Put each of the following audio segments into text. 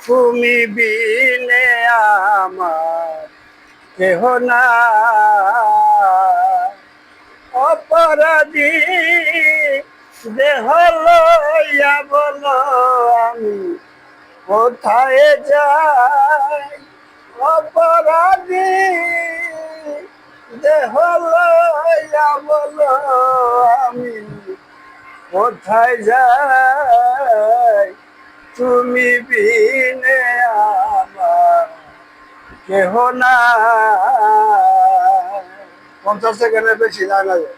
তুমি বিনে আমার কেহ না, অপরাধী দেহ লইয়া বলো আমি কোথায় যাই। অপরাধী দেহ লইয়া বলো আমি কোথায় যাই। তুমি বিনে আমার কেহ না। 50 সেকেন্ডের বেশি না লাগে।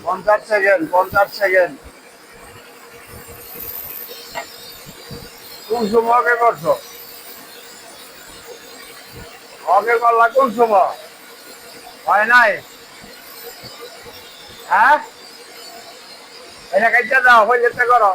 পঞ্চাশ সেকেন্ড। কোন সময় আগে করছো? আগে করলা কোন সময়? হয় নাই? হ্যাঁ, এটা কাইটা দাও, হয়ে যেতে করো।